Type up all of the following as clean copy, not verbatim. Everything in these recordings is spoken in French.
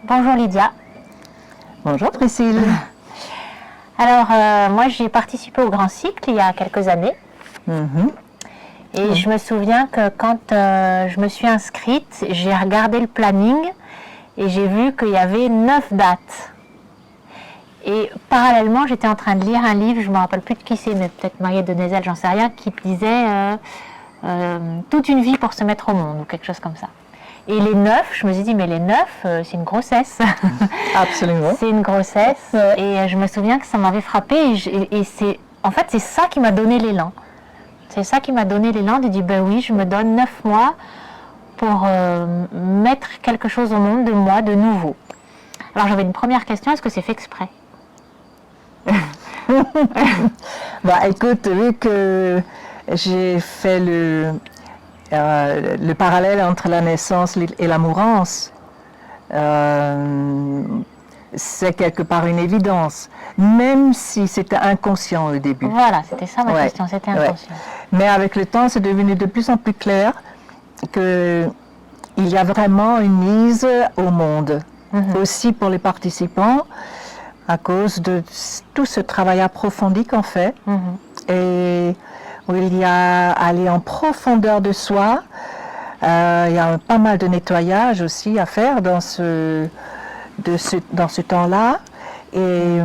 Bonjour Lydia. Bonjour Priscille. Alors, moi j'ai participé au Grand Cycle il y a quelques années. Et je me souviens que quand je me suis inscrite, j'ai regardé le planning et j'ai vu qu'il y avait 9 dates. Et parallèlement, j'étais en train de lire un livre, je ne me rappelle plus de qui c'est, mais peut-être Mariette de Nézel, j'en sais rien, qui disait toute une vie pour se mettre au monde ou quelque chose comme ça. Et les 9, je me suis dit, mais les 9, c'est une grossesse. Absolument. C'est une grossesse. Ouais. Et je me souviens que ça m'avait frappée. Et c'est, en fait, c'est ça qui m'a donné l'élan. C'est ça qui m'a donné l'élan de dire, ben oui, je me donne 9 mois pour mettre quelque chose au monde de moi, de nouveau. Alors j'avais une première question, est-ce que c'est fait exprès? Bah écoute, vu que j'ai fait le parallèle entre la naissance et la mourance, c'est quelque part une évidence, même si c'était inconscient au début. Voilà, c'était ça ma question, c'était inconscient. Mais avec le temps, c'est devenu de plus en plus clair qu'il y a vraiment une mise au monde, aussi pour les participants, à cause de tout ce travail approfondi qu'on fait, et où il y a aller en profondeur de soi. Il y a pas mal de nettoyage aussi à faire dans ce temps-là. Et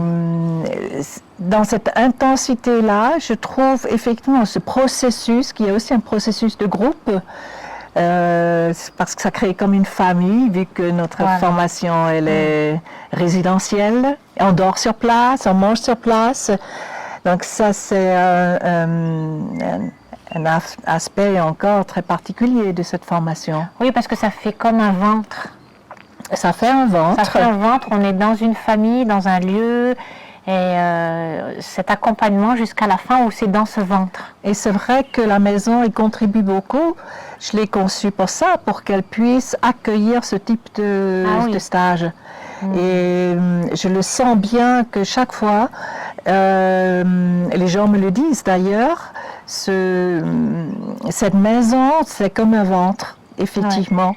dans cette intensité-là, je trouve effectivement ce processus, qui est aussi un processus de groupe, parce que ça crée comme une famille, vu que notre formation elle est résidentielle. On dort sur place, on mange sur place. Donc ça, c'est un aspect encore très particulier de cette formation. Oui, parce que ça fait comme un ventre. Ça fait un ventre. Ça fait un ventre, on est dans une famille, dans un lieu, et cet accompagnement jusqu'à la fin où c'est dans ce ventre. Et c'est vrai que la maison y contribue beaucoup. Je l'ai conçue pour ça, pour qu'elle puisse accueillir ce type de stage. Et je le sens bien que chaque fois, les gens me le disent d'ailleurs, cette maison, c'est comme un ventre, effectivement.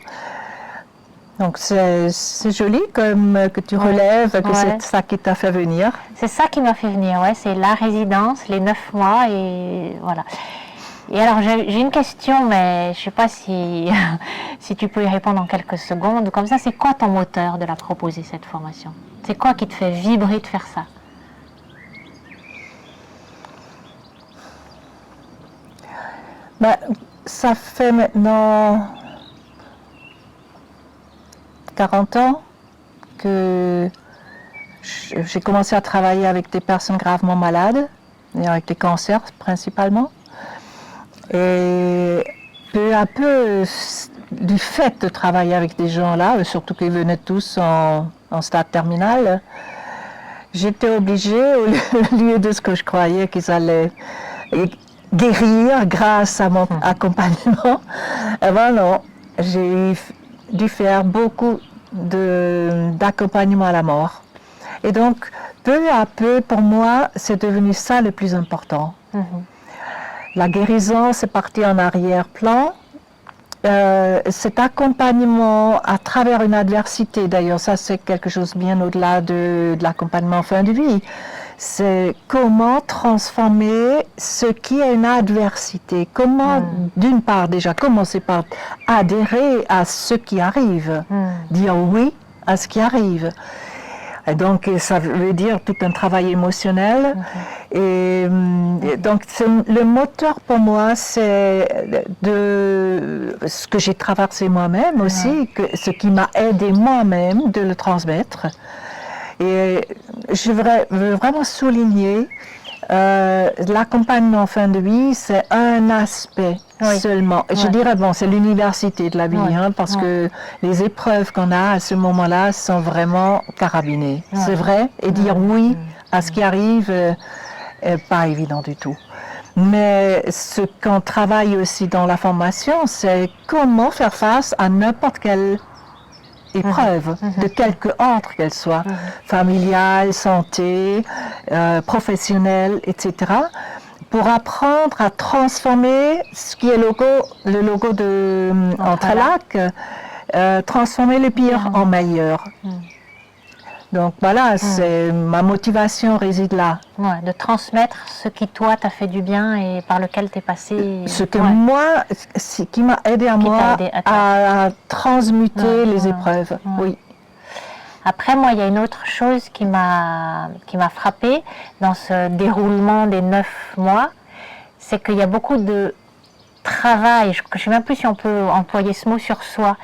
Donc c'est joli comme que tu relèves, que c'est ça qui t'a fait venir. C'est ça qui m'a fait venir, c'est la résidence, les 9 mois et voilà. Et alors j'ai une question, mais je ne sais pas si tu peux y répondre en quelques secondes. Comme ça, c'est quoi ton moteur de la proposer, cette formation? C'est quoi qui te fait vibrer de faire ça? Ben, ça fait maintenant 40 ans que j'ai commencé à travailler avec des personnes gravement malades, et avec des cancers principalement. Et peu à peu, du fait de travailler avec des gens-là, surtout qu'ils venaient tous en stade terminal, j'étais obligée, au lieu de ce que je croyais qu'ils allaient guérir grâce à mon accompagnement, eh ben non, j'ai dû faire beaucoup d'accompagnement à la mort. Et donc, peu à peu, pour moi, c'est devenu ça le plus important. La guérison, c'est parti en arrière-plan. Cet accompagnement à travers une adversité, d'ailleurs, ça c'est quelque chose bien au-delà de l'accompagnement en fin de vie. C'est comment transformer ce qui est une adversité. Comment, d'une part déjà, commencer par adhérer à ce qui arrive, dire oui à ce qui arrive. Et donc, ça veut dire tout un travail émotionnel. Et donc, le moteur pour moi, c'est de ce que j'ai traversé moi-même aussi, ce qui m'a aidé moi-même de le transmettre. Et je veux vraiment souligner, l'accompagnement en fin de vie, c'est un aspect seulement. Je dirais, bon, c'est l'université de la vie, parce que les épreuves qu'on a à ce moment-là sont vraiment carabinées. C'est vrai, et dire oui à ce qui arrive n'est pas évident du tout. Mais ce qu'on travaille aussi dans la formation, c'est comment faire face à n'importe quelle épreuve, de quelque ordre qu'elle soit, familiale, santé, professionnelle, etc., pour apprendre à transformer ce qui est le logo de Entrelacs, transformer le pire en meilleur. Donc voilà, ma motivation réside là. Ouais, de transmettre ce qui, toi, t'a fait du bien et par lequel tu es passé. Ce que moi, qui m'a aidé à transmuter les épreuves. Oui. Après, moi, il y a une autre chose qui m'a frappée dans ce déroulement des 9 mois, c'est qu'il y a beaucoup de travail, je ne sais même plus si on peut employer ce mot sur soi.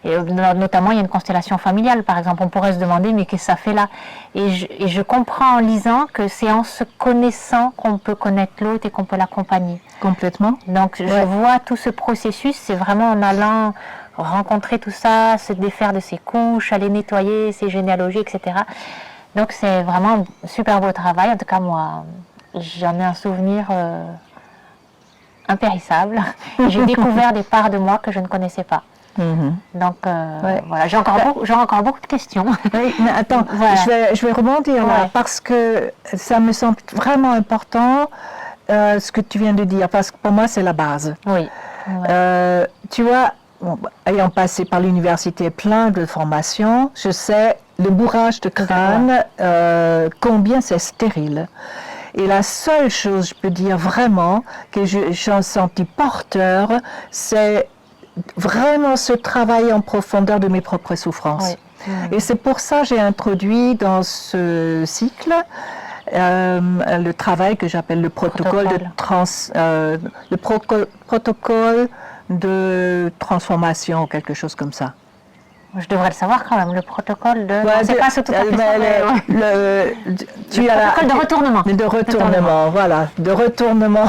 Et notamment, il y a une constellation familiale, par exemple. On pourrait se demander, mais qu'est-ce que ça fait là ? Et je comprends en lisant que c'est en se connaissant qu'on peut connaître l'autre et qu'on peut l'accompagner. Complètement. Donc, je vois tout ce processus, c'est vraiment en allant rencontrer tout ça, se défaire de ses couches, aller nettoyer ses généalogies, etc. Donc, c'est vraiment un super beau travail. En tout cas, moi, j'en ai un souvenir impérissable. J'ai découvert des parts de moi que je ne connaissais pas. Donc voilà, j'ai encore beaucoup de questions. Oui, mais attends, voilà. je vais rebondir là parce que ça me semble vraiment important ce que tu viens de dire, parce que pour moi c'est la base. Oui. Tu vois, ayant passé par l'université plein de formations, je sais le bourrage de crâne, combien c'est stérile. Et la seule chose, je peux dire vraiment, que j'en senti porteur, c'est vraiment ce travail en profondeur de mes propres souffrances. Oui. Et c'est pour ça que j'ai introduit dans ce cycle le travail que j'appelle le protocole de transformation, quelque chose comme ça. Je devrais le savoir quand même, le protocole de... c'est pas ce tout à fait protocole de retournement. De retournement, voilà. De retournement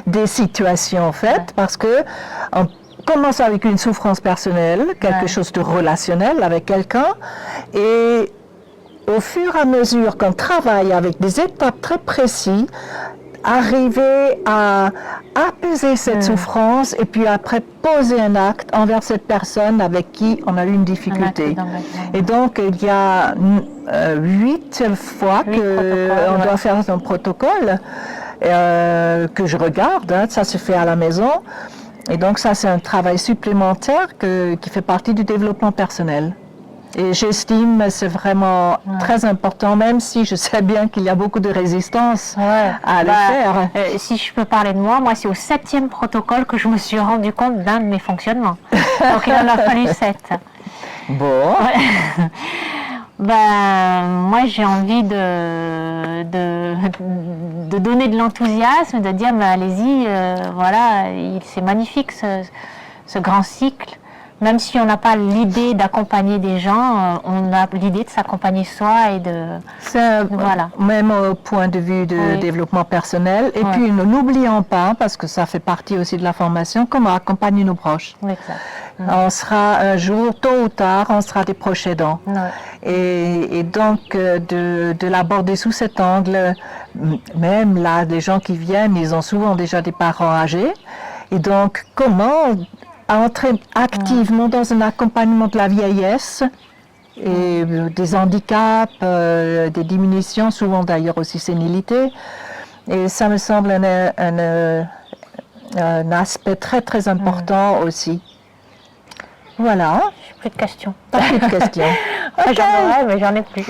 des situations en fait, parce que on commence avec une souffrance personnelle, quelque chose de relationnel avec quelqu'un, et au fur et à mesure qu'on travaille avec des étapes très précises, arriver à apaiser cette souffrance et puis après poser un acte envers cette personne avec qui on a eu une difficulté. Et donc il y a 8 fois qu'on doit faire un protocole que je regarde, ça se fait à la maison. Et donc ça c'est un travail supplémentaire qui fait partie du développement personnel. Et j'estime que c'est vraiment très important, même si je sais bien qu'il y a beaucoup de résistance à le faire. Si je peux parler de moi, c'est au 7e protocole que je me suis rendu compte d'un de mes fonctionnements. Donc il en a fallu 7. Bon. Moi j'ai envie de donner de l'enthousiasme, de dire mais allez-y, voilà, c'est magnifique ce grand cycle. Même si on n'a pas l'idée d'accompagner des gens, on a l'idée de s'accompagner soi et de... Voilà. Même au point de vue de développement personnel. Et puis, n'oublions pas, parce que ça fait partie aussi de la formation, comment accompagner nos proches. Oui, exact. On sera un jour, tôt ou tard, on sera des proches aidants. Et donc, de l'aborder sous cet angle, même là, les gens qui viennent, ils ont souvent déjà des parents âgés. Et donc, comment entrer activement dans un accompagnement de la vieillesse et des handicaps, des diminutions, souvent d'ailleurs aussi sénilité. Et ça me semble un aspect très très important aussi. Voilà. J'ai plus de questions. Pas plus de questions. J'en aurais, mais j'en ai plus.